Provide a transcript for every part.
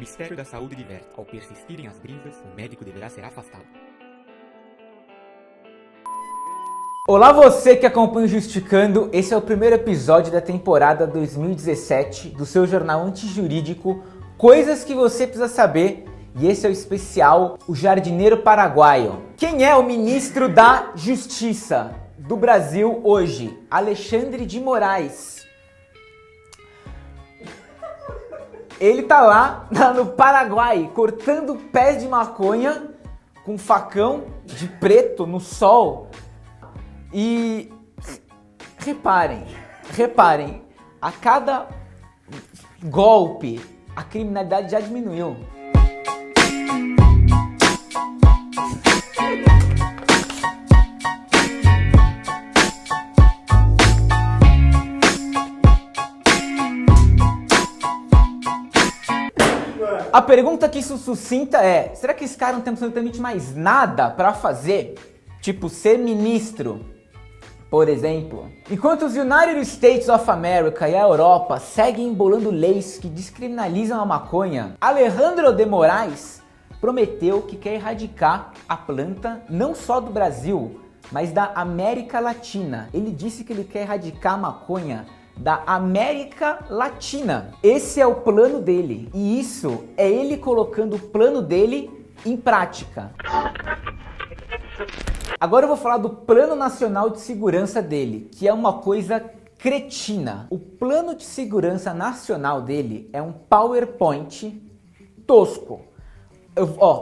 Ministério da Saúde diverte. Ao persistirem as brisas, o médico deverá ser afastado. Olá você que acompanha o Justificando, esse é o primeiro episódio da temporada 2017 do seu jornal antijurídico Coisas que você precisa saber, e esse é o especial O Jardineiro Paraguaio. Quem é o ministro da Justiça do Brasil hoje? Alexandre de Moraes. Ele tá lá no Paraguai cortando pés de maconha com facão de preto no sol. E reparem, a cada golpe a criminalidade já diminuiu. A pergunta que isso suscita é: será que esse cara não tem absolutamente mais nada para fazer? Tipo, ser ministro, por exemplo. Enquanto os United States of America e a Europa seguem embolando leis que descriminalizam a maconha, Alejandro de Moraes prometeu que quer erradicar a planta não só do Brasil, mas da América Latina. Ele disse que ele quer erradicar a maconha da América Latina. Esse é o plano dele. E isso é ele colocando o plano dele em prática. Agora eu vou falar do Plano Nacional de Segurança dele, que é uma coisa cretina. O Plano de Segurança Nacional dele é um PowerPoint tosco.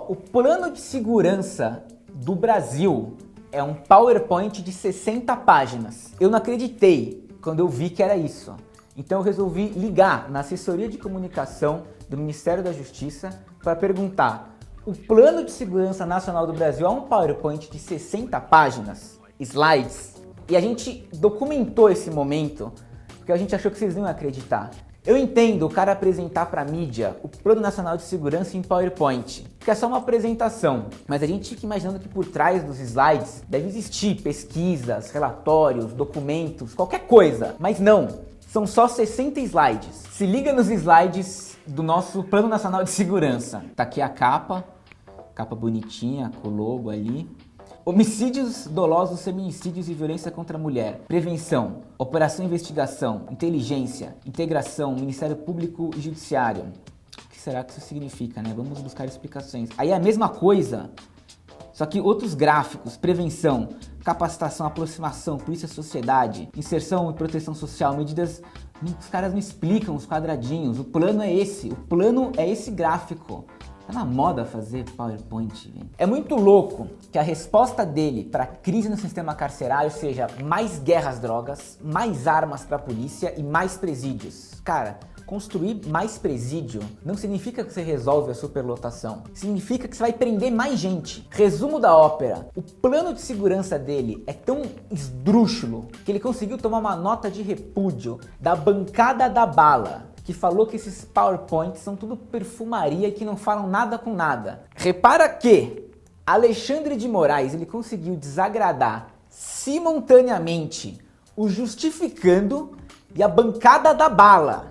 O Plano de Segurança do Brasil é um PowerPoint de 60 páginas. Eu não acreditei quando eu vi que era isso. Então eu resolvi ligar na assessoria de comunicação do Ministério da Justiça para perguntar: o Plano de Segurança Nacional do Brasil é um PowerPoint de 60 páginas, slides, e a gente documentou esse momento porque a gente achou que vocês não iam acreditar. Eu entendo o cara apresentar para a mídia o Plano Nacional de Segurança em PowerPoint, que é só uma apresentação, mas a gente fica imaginando que por trás dos slides deve existir pesquisas, relatórios, documentos, qualquer coisa, mas não, são só 60 slides. Se liga nos slides do nosso Plano Nacional de Segurança. Tá aqui a capa bonitinha, com o logo ali. Homicídios dolosos, feminicídios e violência contra a mulher. Prevenção, operação investigação, inteligência, integração, Ministério Público e Judiciário. O que será que isso significa, né? Vamos buscar explicações. Aí é a mesma coisa, só que outros gráficos: prevenção, capacitação, aproximação, polícia, sociedade, inserção e proteção social, medidas. Os caras não explicam os quadradinhos. O plano é esse gráfico. Tá na moda fazer PowerPoint, velho. É muito louco que a resposta dele para a crise no sistema carcerário seja mais guerra às drogas, mais armas para a polícia e mais presídios. Cara, construir mais presídio não significa que você resolve a superlotação. Significa que você vai prender mais gente. Resumo da ópera: o plano de segurança dele é tão esdrúxulo que ele conseguiu tomar uma nota de repúdio da bancada da bala, que falou que esses PowerPoints são tudo perfumaria e que não falam nada com nada. Repara que Alexandre de Moraes ele conseguiu desagradar simultaneamente o Justificando e a bancada da bala.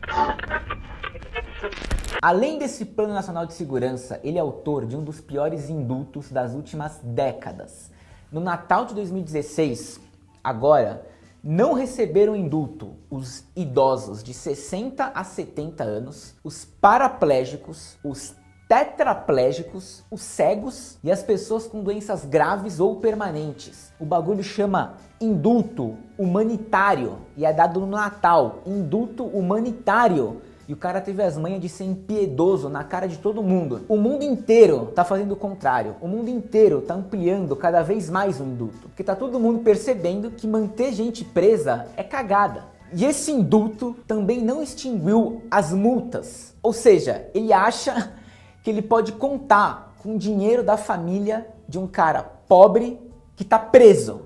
Além desse Plano Nacional de Segurança, ele é autor de um dos piores indultos das últimas décadas. No Natal de 2016, agora, não receberam indulto os idosos de 60 a 70 anos, os paraplégicos, os tetraplégicos, os cegos e as pessoas com doenças graves ou permanentes. O bagulho chama indulto humanitário e é dado no Natal, indulto humanitário. E o cara teve as manhas de ser impiedoso na cara de todo mundo. O mundo inteiro tá fazendo o contrário. O mundo inteiro tá ampliando cada vez mais o indulto. Porque tá todo mundo percebendo que manter gente presa é cagada. E esse indulto também não extinguiu as multas. Ou seja, ele acha que ele pode contar com o dinheiro da família de um cara pobre que tá preso.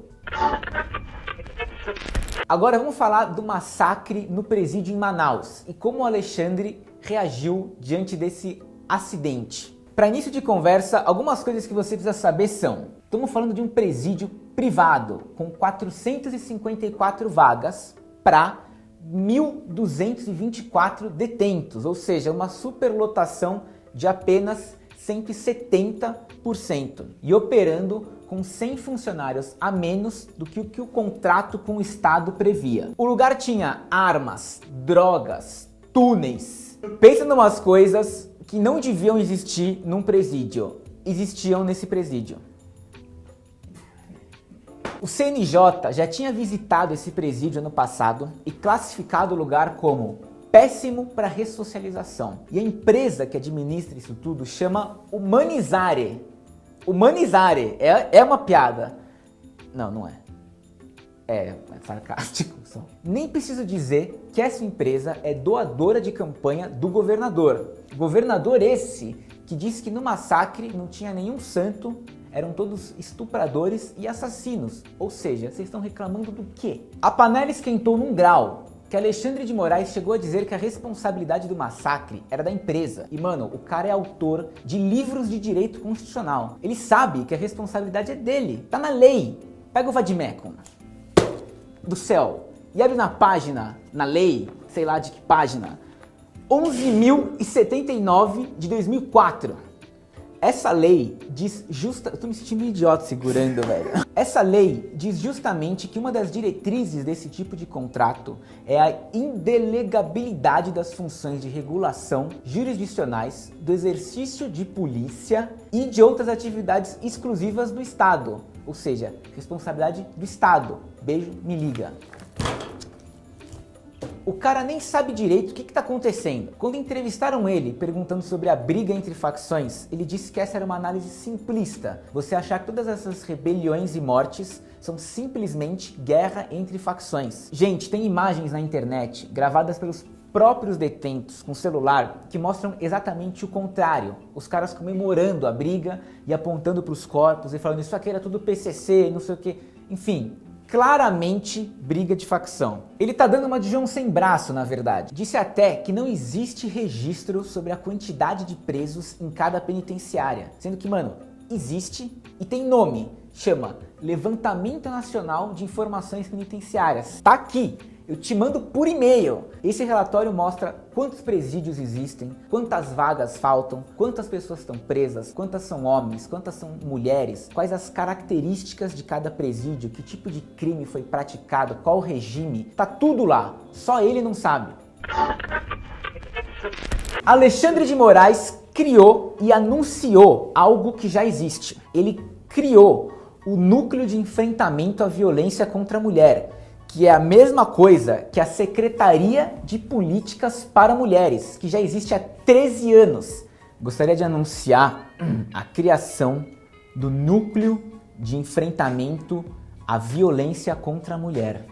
Agora vamos falar do massacre no presídio em Manaus e como o Alexandre reagiu diante desse acidente. Para início de conversa, algumas coisas que você precisa saber são: estamos falando de um presídio privado com 454 vagas para 1.224 detentos, ou seja, uma superlotação de apenas 170% e operando com 100 funcionários a menos do que o contrato com o Estado previa. O lugar tinha armas, drogas, túneis. Pensa em umas coisas que não deviam existir num presídio. Existiam nesse presídio. O CNJ já tinha visitado esse presídio ano passado e classificado o lugar como péssimo para ressocialização. E a empresa que administra isso tudo chama Humanizare. Humanizare é uma piada. Não, não é. É sarcástico só. Nem preciso dizer que essa empresa é doadora de campanha do governador. Governador esse que disse que no massacre não tinha nenhum santo, eram todos estupradores e assassinos. Ou seja, vocês estão reclamando do quê? A panela esquentou num grau que Alexandre de Moraes chegou a dizer que a responsabilidade do massacre era da empresa. E mano, o cara é autor de livros de direito constitucional. Ele sabe que a responsabilidade é dele. Tá na lei. Pega o Vadimecum do céu e abre na página, na lei, sei lá de que página, 11.079 de 2004. Essa lei diz eu tô me sentindo idiota segurando, velho. Essa lei diz justamente que uma das diretrizes desse tipo de contrato é a indelegabilidade das funções de regulação jurisdicionais, do exercício de polícia e de outras atividades exclusivas do Estado. Ou seja, responsabilidade do Estado. Beijo, me liga. O cara nem sabe direito o que está acontecendo. Quando entrevistaram ele, perguntando sobre a briga entre facções, ele disse que essa era uma análise simplista. Você achar que todas essas rebeliões e mortes são simplesmente guerra entre facções. Gente, tem imagens na internet gravadas pelos próprios detentos com celular que mostram exatamente o contrário. Os caras comemorando a briga e apontando para os corpos e falando isso aqui era tudo PCC, não sei o que. Enfim, claramente briga de facção. Ele tá dando uma de João sem braço, na verdade. Disse até que não existe registro sobre a quantidade de presos em cada penitenciária. Sendo que, mano, existe e tem nome. Chama Levantamento Nacional de Informações Penitenciárias. Tá aqui. Eu te mando por e-mail. Esse relatório mostra quantos presídios existem, quantas vagas faltam, quantas pessoas estão presas, quantas são homens, quantas são mulheres, quais as características de cada presídio, que tipo de crime foi praticado, qual o regime. Tá tudo lá. Só ele não sabe. Alexandre de Moraes criou e anunciou algo que já existe. Ele criou o Núcleo de Enfrentamento à Violência contra a Mulher, que é a mesma coisa que a Secretaria de Políticas para Mulheres, que já existe há 13 anos. Gostaria de anunciar a criação do Núcleo de Enfrentamento à Violência contra a Mulher.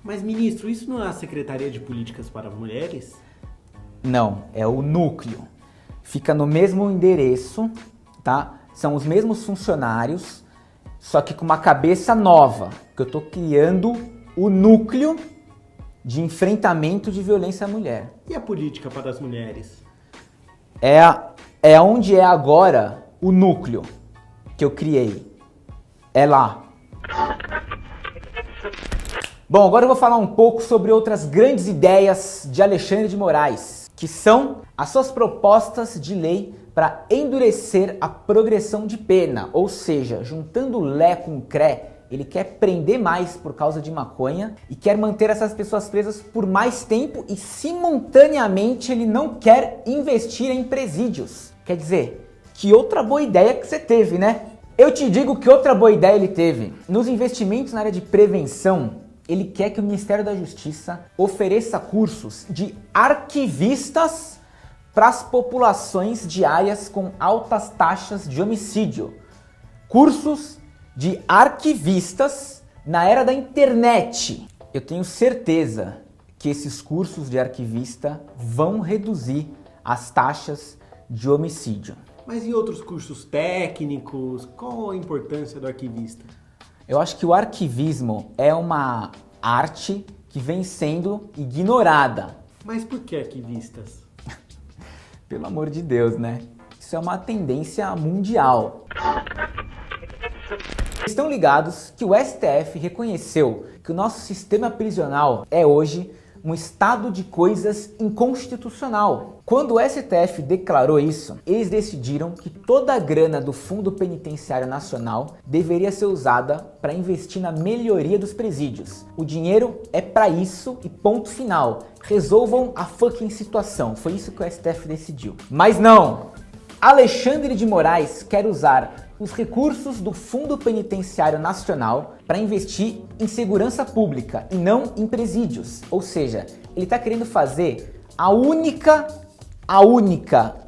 Mas, ministro, isso não é a Secretaria de Políticas para Mulheres? Não, é o núcleo. Fica no mesmo endereço, tá? São os mesmos funcionários, só que com uma cabeça nova, que eu tô criando o Núcleo de Enfrentamento de Violência à Mulher. E a política para as mulheres? É onde é agora o núcleo que eu criei. É lá. Bom, agora eu vou falar um pouco sobre outras grandes ideias de Alexandre de Moraes, que são as suas propostas de lei para endurecer a progressão de pena, ou seja, juntando Lé com Cré, ele quer prender mais por causa de maconha e quer manter essas pessoas presas por mais tempo e simultaneamente ele não quer investir em presídios. Quer dizer, que outra boa ideia que você teve, né? Eu te digo que outra boa ideia ele teve. Nos investimentos na área de prevenção, ele quer que o Ministério da Justiça ofereça cursos de arquivistas para as populações de áreas com altas taxas de homicídio. Cursos de arquivistas na era da internet. Eu tenho certeza que esses cursos de arquivista vão reduzir as taxas de homicídio. Mas e outros cursos técnicos? Qual a importância do arquivista? Eu acho que o arquivismo é uma arte que vem sendo ignorada. Mas por que arquivistas? Pelo amor de Deus, né? Isso é uma tendência mundial. Estão ligados que o STF reconheceu que o nosso sistema prisional é hoje um estado de coisas inconstitucional. Quando o STF declarou isso, eles decidiram que toda a grana do Fundo Penitenciário Nacional deveria ser usada para investir na melhoria dos presídios. O dinheiro é para isso e ponto final. Resolvam a fucking situação. Foi isso que o STF decidiu. Mas não! Alexandre de Moraes quer usar os recursos do Fundo Penitenciário Nacional para investir em segurança pública e não em presídios. Ou seja, ele está querendo fazer a única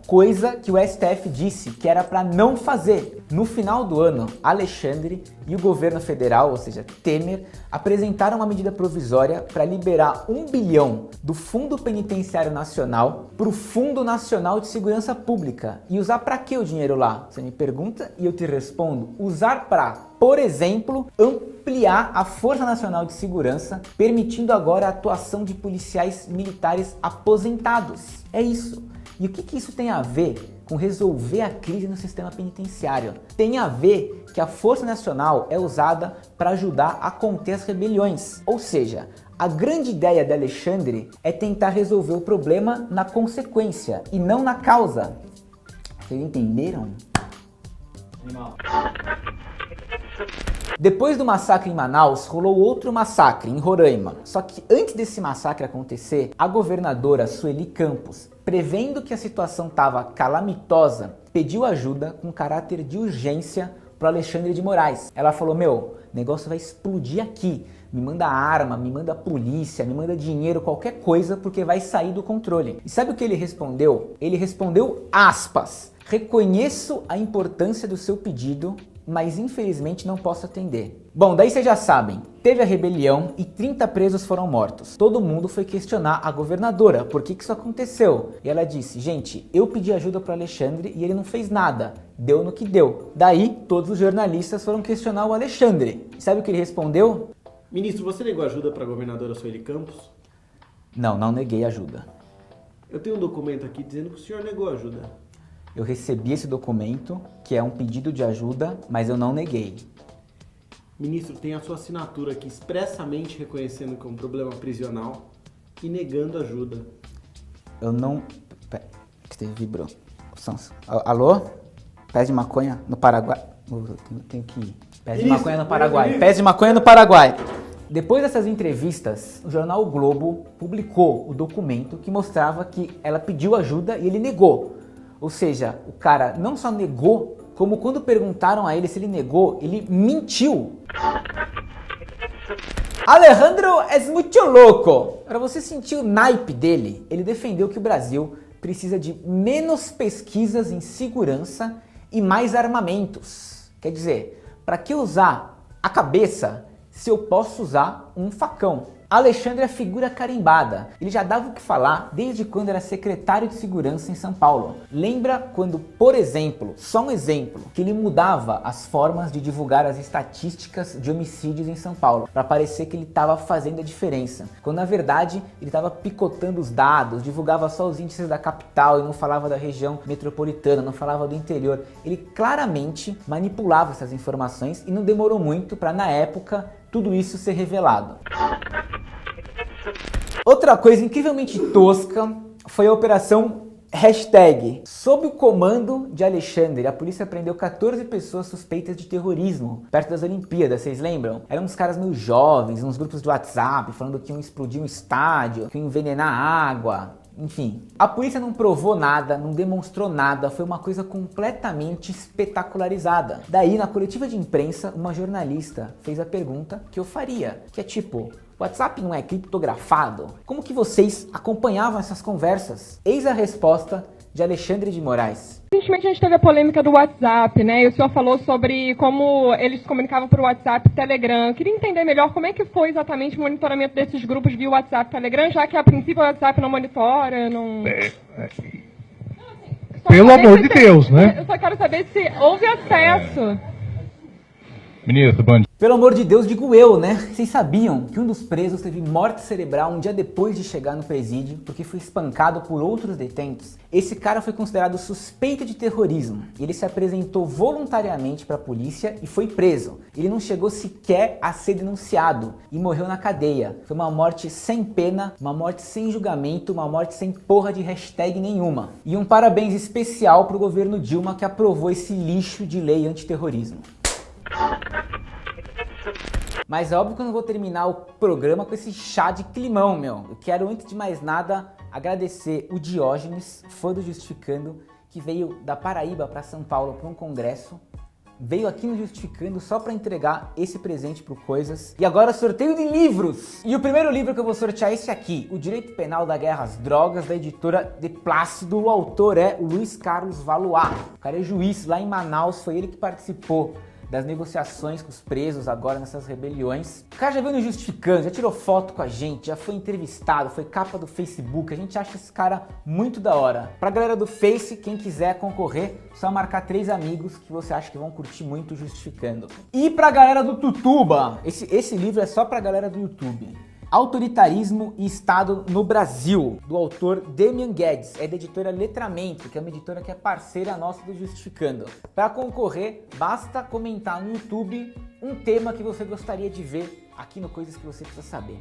coisa que o STF disse que era para não fazer. No final do ano, Alexandre e o governo federal, ou seja, Temer, apresentaram uma medida provisória para liberar 1 bilhão do Fundo Penitenciário Nacional para o Fundo Nacional de Segurança Pública. E usar para que o dinheiro lá? Você me pergunta e eu te respondo. Usar para, por exemplo, ampliar a Força Nacional de Segurança, permitindo agora a atuação de policiais militares aposentados. É isso. E o que isso tem a ver com resolver a crise no sistema penitenciário? Tem a ver que a Força Nacional é usada para ajudar a conter as rebeliões. Ou seja, a grande ideia de Alexandre é tentar resolver o problema na consequência e não na causa. Vocês entenderam? Animal. Depois do massacre em Manaus, rolou outro massacre em Roraima. Só que antes desse massacre acontecer, a governadora Sueli Campos, prevendo que a situação estava calamitosa, pediu ajuda com caráter de urgência para Alexandre de Moraes. Ela falou, meu, o negócio vai explodir aqui. Me manda arma, me manda polícia, me manda dinheiro, qualquer coisa, porque vai sair do controle. E sabe o que ele respondeu? Ele respondeu, aspas, reconheço a importância do seu pedido, mas infelizmente não posso atender. Bom, daí vocês já sabem, teve a rebelião e 30 presos foram mortos. Todo mundo foi questionar a governadora, por que isso aconteceu? E ela disse, gente, eu pedi ajuda para Alexandre e ele não fez nada, deu no que deu. Daí, todos os jornalistas foram questionar o Alexandre. E sabe o que ele respondeu? Ministro, você negou ajuda para a governadora Sueli Campos? Não neguei ajuda. Eu tenho um documento aqui dizendo que o senhor negou ajuda. Eu recebi esse documento, que é um pedido de ajuda, mas eu não neguei. Ministro, tem a sua assinatura aqui expressamente reconhecendo que é um problema prisional e negando ajuda. Eu não... Pera, que vibrou. Alô? Pés de maconha no Paraguai? Eu tenho que ir. Pés de maconha no Paraguai. Pés de maconha no Paraguai. Depois dessas entrevistas, o jornal o Globo publicou o documento que mostrava que ela pediu ajuda e ele negou. Ou seja, o cara não só negou, como quando perguntaram a ele se ele negou, ele mentiu. Alejandro é muito louco. Para você sentir o naipe dele, ele defendeu que o Brasil precisa de menos pesquisas em segurança e mais armamentos. Quer dizer, para que usar a cabeça se eu posso usar um facão? Alexandre é figura carimbada. Ele já dava o que falar desde quando era secretário de segurança em São Paulo. Lembra quando, por exemplo, só um exemplo, que ele mudava as formas de divulgar as estatísticas de homicídios em São Paulo, para parecer que ele estava fazendo a diferença, quando na verdade ele estava picotando os dados, divulgava só os índices da capital e não falava da região metropolitana, não falava do interior. Ele claramente manipulava essas informações e não demorou muito para, na época, tudo isso ser revelado. Outra coisa incrivelmente tosca foi a operação Hashtag. Sob o comando de Alexandre, a polícia prendeu 14 pessoas suspeitas de terrorismo perto das Olimpíadas, vocês lembram? Eram uns caras meio jovens, uns grupos de WhatsApp, falando que iam explodir um estádio, que iam envenenar água. Enfim, a polícia não provou nada, não demonstrou nada, foi uma coisa completamente espetacularizada. Daí, na coletiva de imprensa, uma jornalista fez a pergunta que eu faria, que é tipo, o WhatsApp não é criptografado? Como que vocês acompanhavam essas conversas? Eis a resposta de Alexandre de Moraes. Recentemente a gente teve a polêmica do WhatsApp, né? E o senhor falou sobre como eles se comunicavam por WhatsApp e Telegram. Eu queria entender melhor como é que foi exatamente o monitoramento desses grupos via WhatsApp e Telegram, já que a princípio o WhatsApp não monitora, não... Pelo amor de Deus, né? Eu só quero saber se houve acesso. Ministro, bom dia. Pelo amor de Deus, digo eu, né? Vocês sabiam que um dos presos teve morte cerebral um dia depois de chegar no presídio porque foi espancado por outros detentos? Esse cara foi considerado suspeito de terrorismo. Ele se apresentou voluntariamente para a polícia e foi preso. Ele não chegou sequer a ser denunciado e morreu na cadeia. Foi uma morte sem pena, uma morte sem julgamento, uma morte sem porra de hashtag nenhuma. E um parabéns especial pro governo Dilma que aprovou esse lixo de lei antiterrorismo. Mas é óbvio que eu não vou terminar o programa com esse chá de climão, meu. Eu quero, antes de mais nada, agradecer o Diógenes, fã do Justificando, que veio da Paraíba para São Paulo para um congresso. Veio aqui no Justificando só para entregar esse presente pro Coisas. E agora sorteio de livros! E o primeiro livro que eu vou sortear é esse aqui, O Direito Penal da Guerra às Drogas, da editora De Plácido. O autor é o Luiz Carlos Valois. O cara é juiz lá em Manaus, foi ele que participou das negociações com os presos agora nessas rebeliões. O cara já veio no Justificando, já tirou foto com a gente, já foi entrevistado, foi capa do Facebook. A gente acha esse cara muito da hora. Pra galera do Face, quem quiser concorrer, só marcar 3 amigos que você acha que vão curtir muito o Justificando. E pra galera do Tutuba, esse livro é só pra galera do YouTube. Autoritarismo e Estado no Brasil, do autor Damian Guedes, é da editora Letramento, que é uma editora que é parceira nossa do Justificando. Para concorrer, basta comentar no YouTube um tema que você gostaria de ver aqui no Coisas que você precisa saber.